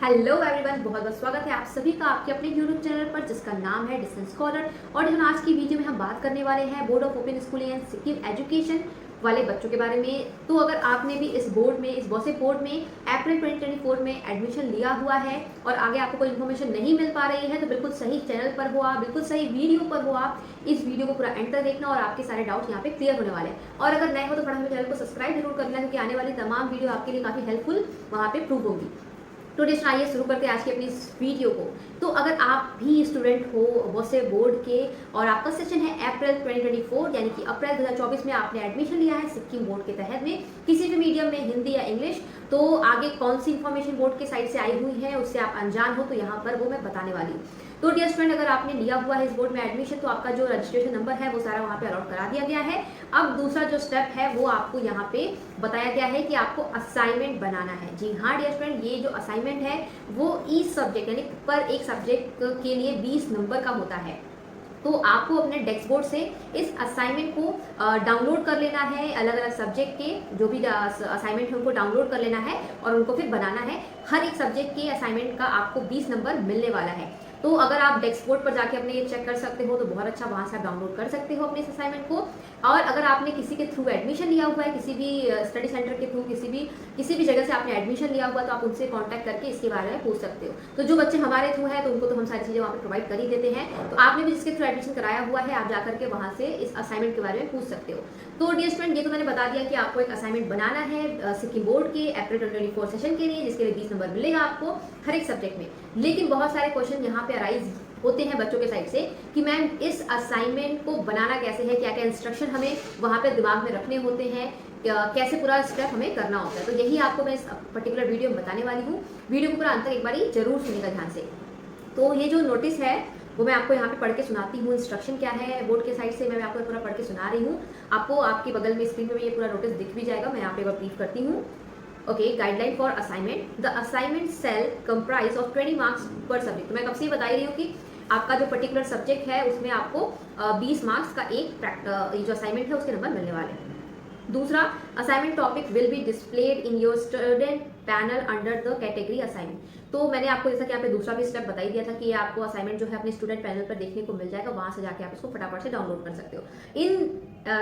Hello everyone, बहुत बहुत स्वागत है आप सभी का आपके अपने यूट्यूब चैनल पर जिसका नाम है डिस्टेंस स्कॉलर। और आज की वीडियो में हम बात करने वाले हैं board of open schooling and Sikkim education वाले बच्चों के बारे में। तो अगर आपने भी इस बॉसे बोर्ड में अप्रैल 2024 में एडमिशन लिया हुआ है और आगे आपको कोई इन्फॉर्मेशन नहीं मिल पा रही है तो बिल्कुल सही चैनल पर हो आप, बिल्कुल सही वीडियो पर हो आप। इस वीडियो को पूरा एंड तक देखना और आपके सारे डाउट्स यहाँ पे क्लियर होने वाले हैं। और अगर नए हो तो फटाफट चैनल को सब्सक्राइब जरूर करना क्योंकि आने वाली तमाम वीडियो आपके लिए काफी हेल्पफुल वहाँ पे प्रूव होगी। तो जस्ट आइए शुरू करते हैं आज की अपनी इस वीडियो को। तो अगर आप भी स्टूडेंट हो बॉसे बोर्ड के और आपका सेशन है अप्रैल 2024 यानी कि अप्रैल 2024 में आपने एडमिशन लिया है सिक्किम बोर्ड के तहत में किसी भी मीडियम में, हिंदी या इंग्लिश, तो आगे कौन सी इन्फॉर्मेशन बोर्ड के साइड से आई हुई है उससे आप अनजान हो तो यहाँ पर वो मैं बताने वाली हूँ। तो डियर स्टूडेंट, अगर आपने लिया हुआ है इस बोर्ड में एडमिशन तो आपका जो रजिस्ट्रेशन नंबर है वो सारा वहाँ पे अलॉट करा दिया गया है। अब दूसरा जो स्टेप है वो आपको यहाँ पे बताया गया है कि आपको असाइनमेंट बनाना है। जी हाँ डियर स्टूडेंट, ये जो असाइनमेंट है वो ईच सब्जेक्ट यानी पर एक सब्जेक्ट के लिए 20 नंबर का होता है। तो आपको अपने डेस्क बोर्ड से इस असाइनमेंट को डाउनलोड कर लेना है। अलग अलग सब्जेक्ट के जो भी असाइनमेंट है उनको डाउनलोड कर लेना है और उनको फिर बनाना है। हर एक सब्जेक्ट के असाइनमेंट का आपको 20 नंबर मिलने वाला है। तो अगर आप डेस्क बोर्ड पर जाके अपने ये चेक कर सकते हो तो बहुत अच्छा, वहां से आप डाउनलोड कर सकते हो अपने इस असाइनमेंट को। और अगर आपने किसी के थ्रू एडमिशन लिया हुआ है, किसी भी स्टडी सेंटर के थ्रू, किसी भी जगह से आपने एडमिशन लिया हुआ तो आप उनसे कांटेक्ट करके इसके बारे में पूछ सकते हो। तो जो बच्चे हमारे थ्रू है तो उनको तो हम सारी चीजें वहाँ पे प्रोवाइड कर ही देते हैं। तो आपने भी जिसके थ्रू एडमिशन कराया हुआ है आप जाकर के वहां से इस असाइनमेंट के बारे में पूछ सकते हो। तो डियर स्टूडेंट, ये तो मैंने बता दिया कि आपको एक असाइनमेंट बनाना है सिक्किम बोर्ड के अप्रैल 2024 सेशन के लिए, जिसके लिए 20 नंबर मिलेगा आपको हर एक सब्जेक्ट में। लेकिन बहुत सारे क्वेश्चन यहाँ पे अराइज होते हैं बच्चों के साइड से कि मैम इस असाइनमेंट को बनाना कैसे है, क्या क्या इंस्ट्रक्शन हमें वहाँ पे दिमाग में रखने होते हैं, कैसे पूरा स्टेप हमें करना होता है। तो यही आपको मैं इस पर्टिकुलर वीडियो में बताने वाली हूँ। वीडियो को पूरा अंत तक एक बार जरूर सुनिएगा ध्यान से। तो ये जो नोटिस है वो मैं आपको यहाँ पे पढ़ के सुनाती हूँ। इंस्ट्रक्शन क्या है बोर्ड के साइड से मैं आपको पूरा पढ़ के सुना रही हूँ। आपको आपके बगल में स्क्रीन पे ये पूरा नोटिस दिख भी जाएगा। मैं यहाँ पे एक बार ब्रीफ करती हूँ। Okay, guideline for assignment. The assignment shall comprise of 20 marks पर सब्जेक्ट। तो मैं कब से ही बता रही हूँ कि आपका जो पर्टिकुलर सब्जेक्ट है उसमें आपको 20 मार्क्स का एक जो असाइनमेंट है उसके नंबर मिलने वाले हैं। दूसरा, assignment topic will be displayed in your student panel under the category assignment. तो मैंने आपको जैसा कि यहाँ पे दूसरा भी स्टेप बता ही दिया था कि ये आपको असाइनमेंट जो है अपने स्टूडेंट पैनल पर देखने को मिल जाएगा, वहां से जाके आप उसको फटाफट से डाउनलोड कर सकते हो। इन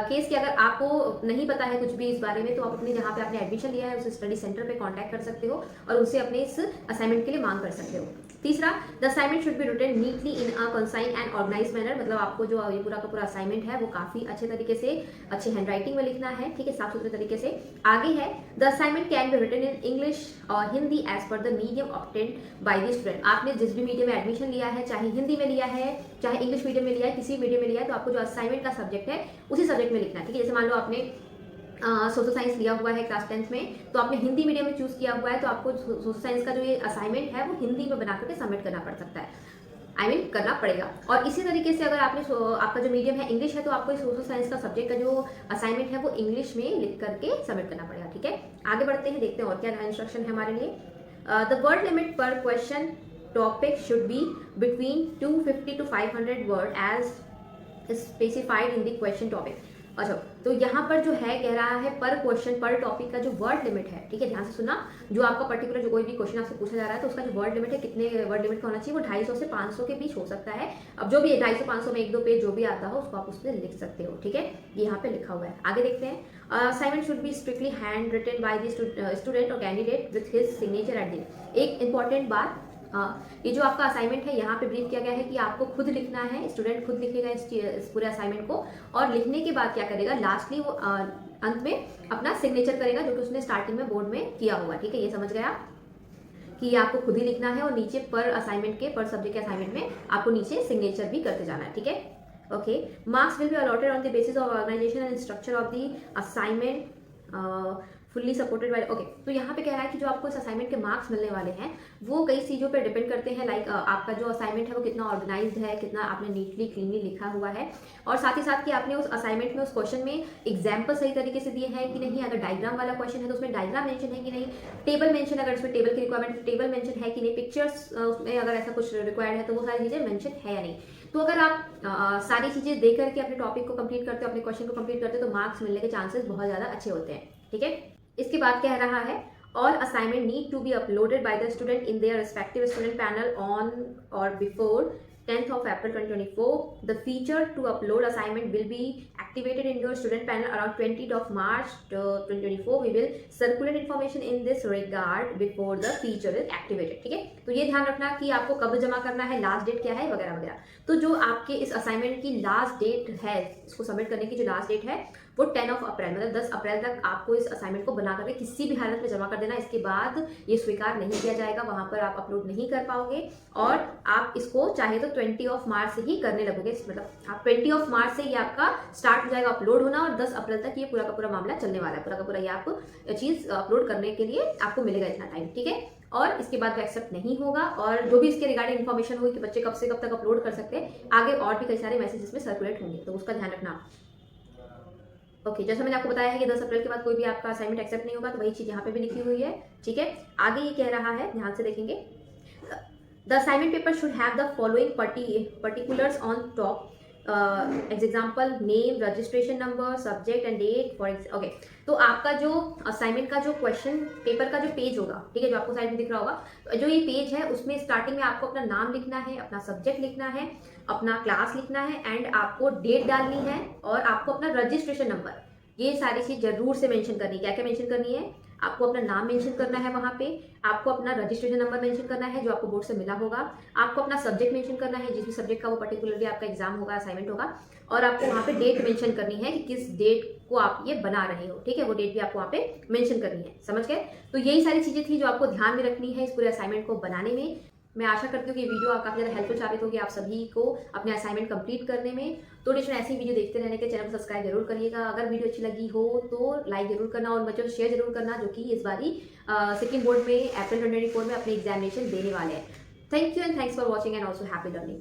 केस कि अगर आपको नहीं पता है कुछ भी इस बारे में तो आप अपने जहाँ पे आपने एडमिशन लिया है उस स्टडी सेंटर पे कांटेक्ट कर सकते हो और उनसे अपने इस असाइनमेंट के लिए मांग कर सकते हो। तीसरा, the assignment should be written neatly in a concise and organise manner. मतलब आपको जो ये पूरा का पूरा असाइनमेंट है वो काफी अच्छे तरीके से, अच्छे हैंडराइटिंग में लिखना है, ठीक है, साफ सुथरे तरीके से। आगे है, the assignment can be written in English और Hindi as per the medium obtained by the student. आपने जिस भी मीडियम में एडमिशन लिया है, चाहे हिंदी में लिया है, चाहे इंग्लिश मीडियम में लिया है, किसी मीडियम में लिया है, तो आपको जो असाइनमेंट का सब्जेक्ट है उसी सब्जेक्ट में लिखना है, ठीक है। जैसे मान लो आपने सोशल साइंस लिया हुआ है क्लास 10th में तो आपने हिंदी मीडियम में चूज किया हुआ है तो आपको सोशल साइंस का जो ये असाइनमेंट है वो हिंदी में बना करके सबमिट करना पड़ सकता है, करना पड़ेगा। और इसी तरीके से अगर आपने आपका जो मीडियम है इंग्लिश है तो आपको सोशल साइंस का सब्जेक्ट का जो असाइनमेंट है वो इंग्लिश में लिख करके सबमिट करना पड़ेगा, ठीक है। आगे बढ़ते हैं, देखते हैं और क्या इंस्ट्रक्शन है हमारे लिए। द वर्ड लिमिट पर question topic should be between 250 to 500 word as specified in the question topic. अच्छा, तो यहाँ पर जो है कह रहा है पर क्वेश्चन पर टॉपिक का जो वर्ड लिमिट है, ठीक है, ध्यान से सुनना। जो आपका पर्टिकुलर जो कोई भी क्वेश्चन आपसे पूछा जा रहा है तो उसका जो वर्ड लिमिट है, कितने वर्ड लिमिट का होना चाहिए, वो 250 से 500 के बीच हो सकता है। अब जो भी 250-500 में एक दो पेज जो भी आता हो उसको आप उसमें लिख सकते हो, ठीक है। ये यहाँ पे लिखा हुआ है। आगे देखते हैं। Assignment should be strictly hand written by the student और candidate with his signature at the. एक इंपॉर्टेंट बात, ये जो आपका असाइनमेंट है यहाँ पे ब्रीफ किया गया है कि आपको खुद लिखना है, स्टूडेंट खुद लिखेगा इस पूरे असाइनमेंट को। और लिखने के बाद क्या करेगा, लास्टली वो अंत में अपना सिग्नेचर करेगा जो कि उसने स्टार्टिंग में बोर्ड में किया हुआ, ठीक है। ये समझ गया कि आपको खुद ही लिखना है और नीचे पर असाइनमेंट के, पर सब्जेक्ट के असाइनमेंट में आपको नीचे सिग्नेचर भी करते जाना है, ठीक है। Okay, marks will be allotted on the basis of organisation and structure of the assignment fully supported by. Okay, तो यहाँ पे कह रहा है कि जो आपको इस असाइनमेंट के मार्क्स मिलने वाले हैं वो कई चीज़ों पे डिपेंड करते हैं। लाइक आपका जो असाइनमेंट है वो कितना ऑर्गेनाइज्ड है, कितना आपने नीटली क्लीनली लिखा हुआ है, और साथ ही साथ कि आपने उस असाइनमेंट में, उस क्वेश्चन में एग्जाम्पल सही तरीके से दिए हैं कि नहीं। अगर डायग्राम वाला क्वेश्चन है तो उसमें डायग्राम मेंशन है कि नहीं, टेबल मेंशन, अगर उसमें टेबल की रिक्वायरमेंट टेबल मेंशन है कि नहीं, पिक्चर्स उसमें अगर ऐसा कुछ रिक्वायर्ड है तो वो सारी चीज़ें मेंशन है या नहीं। तो अगर आप सारी चीज़ें दे करके अपने टॉपिक को कंप्लीट करते हो, अपने क्वेश्चन को कंप्लीट करते हो तो मार्क्स मिलने के चांसेस बहुत ज़्यादा अच्छे होते हैं, ठीक है। इसके बाद कह रहा है All assignment need to be uploaded by the student in their respective student panel on or before 10th of April 2024. The feature to upload assignment will be activated in your student panel around 20th of March 2024. We will circulate information in this regard before the feature is activated. ठीक है, तो ये ध्यान रखना कि आपको कब जमा करना है, लास्ट डेट क्या है वगैरह वगैरह। तो जो आपके इस असाइनमेंट की लास्ट डेट है, इसको सबमिट करने की जो लास्ट डेट है वो 10 ऑफ अप्रैल, मतलब 10 अप्रैल तक आपको इस असाइनमेंट को बना करके किसी भी हालत में जमा कर देना। इसके बाद ये स्वीकार नहीं किया जाएगा, वहां पर आप अपलोड नहीं कर पाओगे और आप इसको चाहे तो 20 ऑफ मार्च से ही करने लगोगे। मतलब आप 20 ऑफ मार्च से ये आपका स्टार्ट हो जाएगा अपलोड होना और 10 अप्रैल तक ये पूरा का पूरा मामला चलने वाला है। पूरा का पूरा ये आप चीज अपलोड करने के लिए आपको मिलेगा इतना टाइम, ठीक है। और इसके बाद वो एक्सेप्ट नहीं होगा और जो भी इसके रिगार्डिंग इन्फॉर्मेशन हुई कि बच्चे कब से कब तक अपलोड कर सकते हैं, आगे और भी कई सारे मैसेजेस में सर्कुलेट होंगे, तो उसका ध्यान रखना। ओके, जैसा मैंने आपको बताया है कि 10 अप्रैल के बाद कोई भी आपका असाइनमेंट एक्सेप्ट नहीं होगा, तो वही चीज यहाँ पे भी लिखी हुई है, ठीक है। आगे ये कह रहा है, ध्यान से देखेंगे, the assignment paper should have the following particulars on top, example name, registration number, subject and date for okay. तो आपका जो असाइनमेंट का जो क्वेश्चन पेपर का जो पेज होगा, ठीक है, जो आपको साइड में दिख रहा होगा, तो जो ये पेज है उसमें स्टार्टिंग में आपको अपना नाम लिखना है, अपना सब्जेक्ट लिखना है, अपना क्लास लिखना है एंड आपको डेट डालनी है और आपको अपना रजिस्ट्रेशन नंबर, ये सारी चीज जरूर से मेंशन करनी है। क्या क्या मेंशन करनी है? आपको अपना नाम मेंशन करना है वहाँ पे, आपको अपना रजिस्ट्रेशन नंबर मेंशन करना है जो आपको बोर्ड से मिला होगा, आपको अपना सब्जेक्ट मेंशन करना है जिस भी सब्जेक्ट का वो पर्टिकुलरली आपका एग्जाम होगा, असाइनमेंट होगा, और आपको वहाँ पे डेट मेंशन करनी है कि किस डेट को आप ये बना रहे हो, ठीक है, वो डेट भी आपको वहाँ पे मेंशन करनी है। समझ गए? तो यही सारी चीजें थी जो आपको ध्यान में रखनी है इस पूरे असाइनमेंट को बनाने में। मैं आशा करती हूँ कि वीडियो काफ़ी ज़्यादा हेल्पफुल साबित होगी आप सभी को अपने असाइनमेंट कंप्लीट करने में। तो डिशन ऐसी वीडियो देखते रहने के चैनल को सब्सक्राइब जरूर करिएगा। अगर वीडियो अच्छी लगी हो तो लाइक जरूर करना और बच्चों को शेयर जरूर करना जो कि इस बारी सिक्किम बोर्ड में अप्रैल 2024 में अपने एग्जामिनेशन देने वाले हैं। Thank you and thanks for watching and also happy learning.